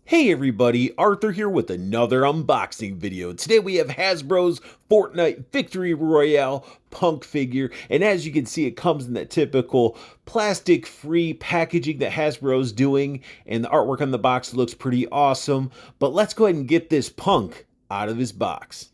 Hey everybody, Arthur here with another unboxing video. Today we have Hasbro's Fortnite Victory Royale Punk figure, and as you can see, it comes in that typical plastic-free packaging that Hasbro's doing, and the artwork on the box looks pretty awesome. But let's go ahead and get this Punk out of his box.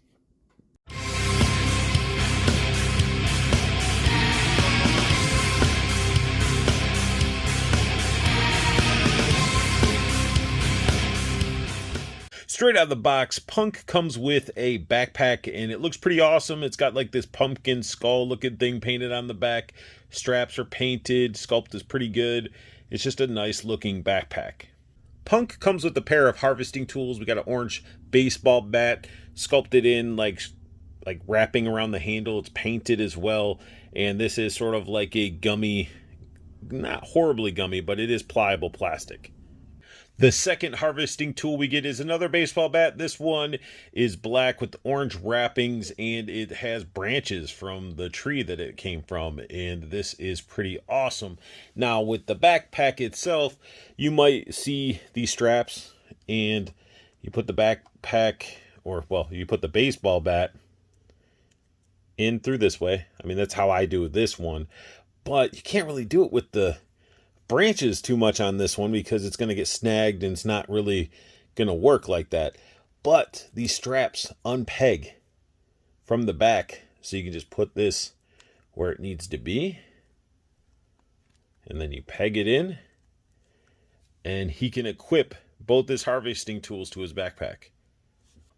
Straight out of the box, Punk comes with a backpack, and it looks pretty awesome. It's got like this pumpkin skull looking thing painted on the back. Straps are painted. Sculpt is pretty good. It's just a nice looking backpack. Punk comes with a pair of harvesting tools. We got an orange baseball bat sculpted in like wrapping around the handle. It's painted as well, and this is sort of like a gummy, not horribly gummy, but it is pliable plastic. The second harvesting tool we get is another baseball bat. This one is black with orange wrappings, and it has branches from the tree that it came from, and this is pretty awesome. Now, with the backpack itself, you might see these straps, and you put the backpack, or, well, you put the baseball bat in through this way. I mean, that's how I do this one, but you can't really do it with the branches too much on this one because it's going to get snagged and it's not really going to work like that. But these straps unpeg from the back, so you can just put this where it needs to be, and then you peg it in, and he can equip both his harvesting tools to his backpack.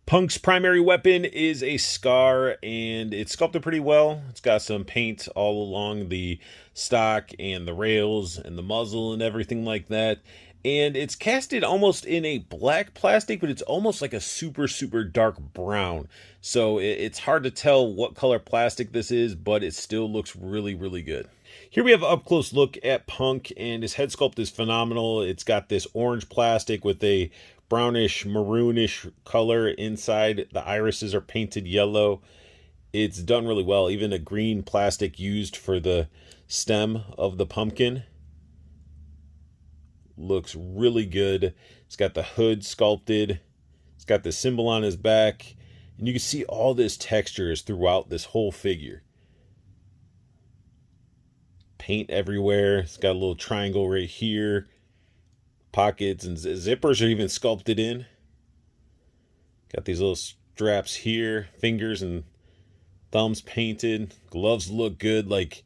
Punk's primary weapon is a scar, and it's sculpted pretty well. It's got some paint all along the stock and the rails and the muzzle and everything like that. And it's casted almost in a black plastic, but it's almost like a super, super dark brown. So it's hard to tell what color plastic this is, but it still looks really, really good. Here we have an up-close look at Punk, and his head sculpt is phenomenal. It's got this orange plastic with a brownish maroonish color inside. The irises are painted yellow. It's done really well. Even a green plastic used for the stem of the pumpkin looks really good. It's got the hood sculpted. It's got the symbol on his back, and you can see all this texture is throughout this whole figure. Paint everywhere. It's got a little triangle right here. Pockets and zippers are even sculpted in. Got these little straps here, fingers and thumbs painted. Gloves look good. Like,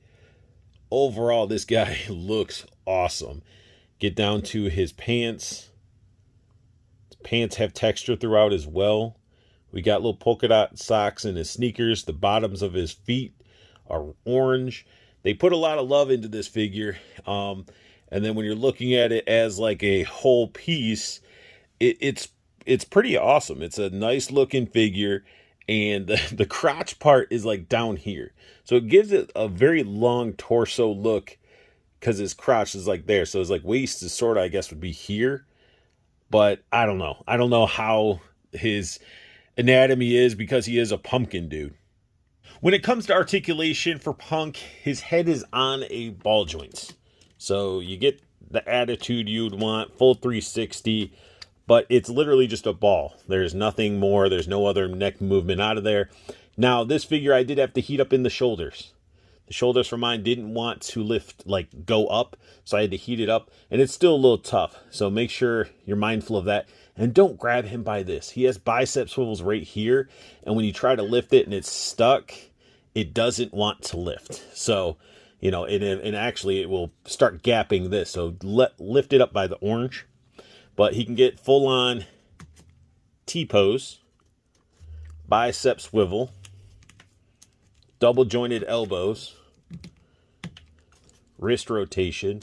overall, this guy looks awesome. Get down to his pants. His pants have texture throughout as well. We got little polka dot socks in his sneakers. The bottoms of his feet are orange. They put a lot of love into this figure. And then when you're looking at it as like a whole piece, it's pretty awesome. It's a nice looking figure, and the crotch part is like down here. So it gives it a very long torso look because his crotch is like there. So his like waist is sort of, I guess, would be here. But I don't know. I don't know how his anatomy is because he is a pumpkin dude. When it comes to articulation for Punk, his head is on a ball joint. So you get the attitude you'd want, full 360, but it's literally just a ball. There's nothing more. There's no other neck movement out of there. Now, this figure, I did have to heat up in the shoulders. The shoulders for mine didn't want to lift, like go up, so I had to heat it up, and it's still a little tough. So make sure you're mindful of that, and don't grab him by this. He has bicep swivels right here, and when you try to lift it and it's stuck, it doesn't want to lift. So, you know, and actually it will start gapping this. So lift it up by the orange. But he can get full on T-pose, bicep swivel, double jointed elbows, wrist rotation.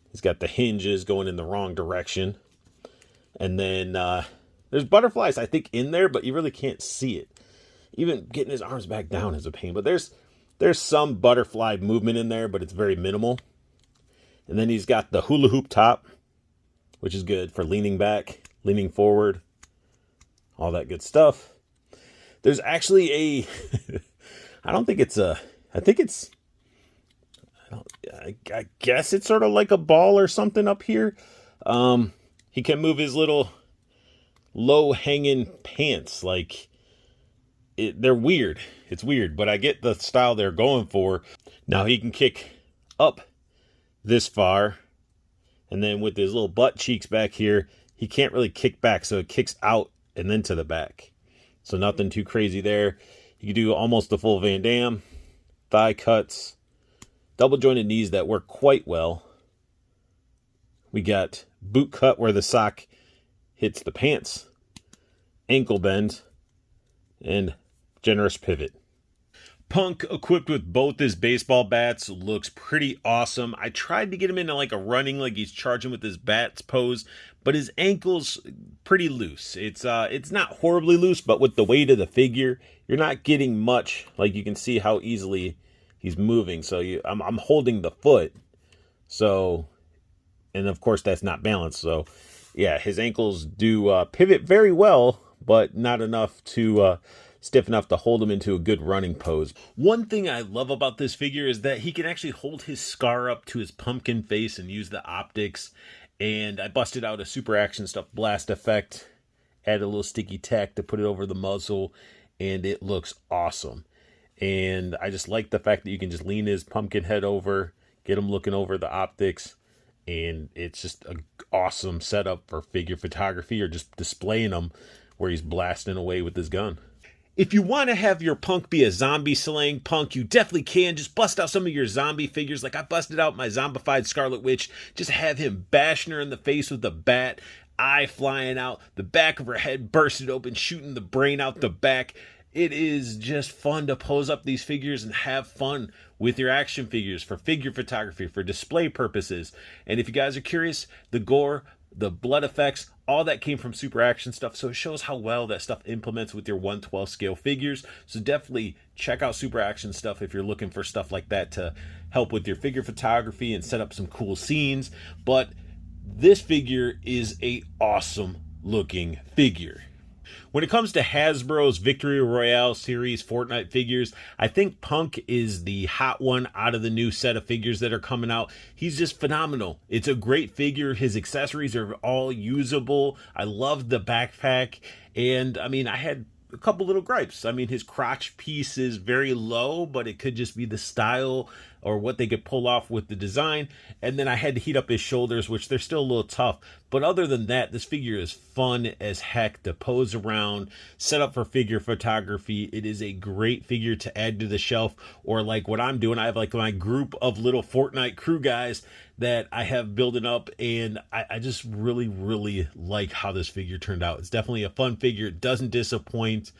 He's got the hinges going in the wrong direction. And then there's butterflies, I think, in there, but you really can't see it. Even getting his arms back down is a pain. But there's some butterfly movement in there, but it's very minimal. And then he's got the hula hoop top, which is good for leaning back, leaning forward, all that good stuff. There's actually a, I guess it's sort of like a ball or something up here. he can move his little low hanging pants. Like, they're weird. It's weird, but I get the style they're going for. Now he can kick up this far, and then with his little butt cheeks back here, he can't really kick back, so it kicks out and then to the back. So nothing too crazy there. You can do almost the full Van Damme, thigh cuts, double jointed knees that work quite well. We got boot cut where the sock hits the pants, ankle bend, and generous pivot. Punk, equipped with both his baseball bats, looks pretty awesome. I tried to get him into like a running, like he's charging with his bats pose, but his ankle's pretty loose. It's not horribly loose, but with the weight of the figure, you're not getting much. Like, you can see how easily he's moving. So I'm holding the foot. So, and of course that's not balanced. So yeah, his ankles do pivot very well, but not enough to stiff enough to hold him into a good running pose. One thing I love about this figure is that he can actually hold his scar up to his pumpkin face and use the optics. And I busted out a Super Action Stuff blast effect, added a little sticky tack to put it over the muzzle, and it looks awesome. And I just like the fact that you can just lean his pumpkin head over, get him looking over the optics, and it's just an awesome setup for figure photography or just displaying him where he's blasting away with his gun. If you want to have your Punk be a zombie slaying Punk, you definitely can. Just bust out some of your zombie figures. Like, I busted out my zombified Scarlet Witch. Just have him bashing her in the face with a bat, eye flying out, the back of her head bursted open, shooting the brain out the back. It is just fun to pose up these figures and have fun with your action figures for figure photography, for display purposes. And if you guys are curious, the gore, the blood effects, all that came from Super Action Stuff, so it shows how well that stuff implements with your 1/12 scale figures. So definitely check out Super Action Stuff if you're looking for stuff like that to help with your figure photography and set up some cool scenes. But this figure is a awesome looking figure. When it comes to Hasbro's Victory Royale series Fortnite figures, I think Punk is the hot one out of the new set of figures that are coming out. He's just phenomenal. It's a great figure. His accessories are all usable. I love the backpack. And I mean, I had a couple little gripes. I mean, his crotch piece is very low, but it could just be the style or what they could pull off with the design. And then I had to heat up his shoulders, which they're still a little tough. But other than that, this figure is fun as heck to pose around, set up for figure photography. It is a great figure to add to the shelf, or like what I'm doing. I have like my group of little Fortnite crew guys that I have building up, and I just really, really like how this figure turned out. It's definitely a fun figure. It doesn't disappoint.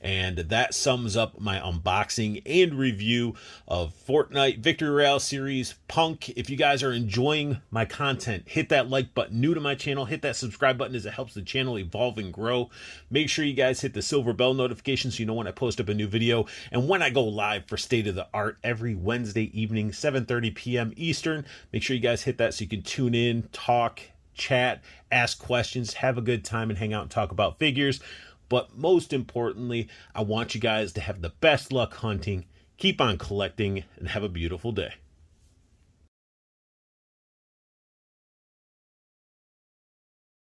And that sums up my unboxing and review of Fortnite Victory Royale series Punk. If you guys are enjoying my content, hit that like button. New to my channel, hit that subscribe button as it helps the channel evolve and grow. Make sure you guys hit the silver bell notification so you know when I post up a new video and when I go live for State of the Art every Wednesday evening, 7:30 p.m. Eastern. Make sure you guys hit that so you can tune in, talk, chat, ask questions, have a good time, and hang out and talk about figures. But most importantly, I want you guys to have the best luck hunting, keep on collecting, and have a beautiful day.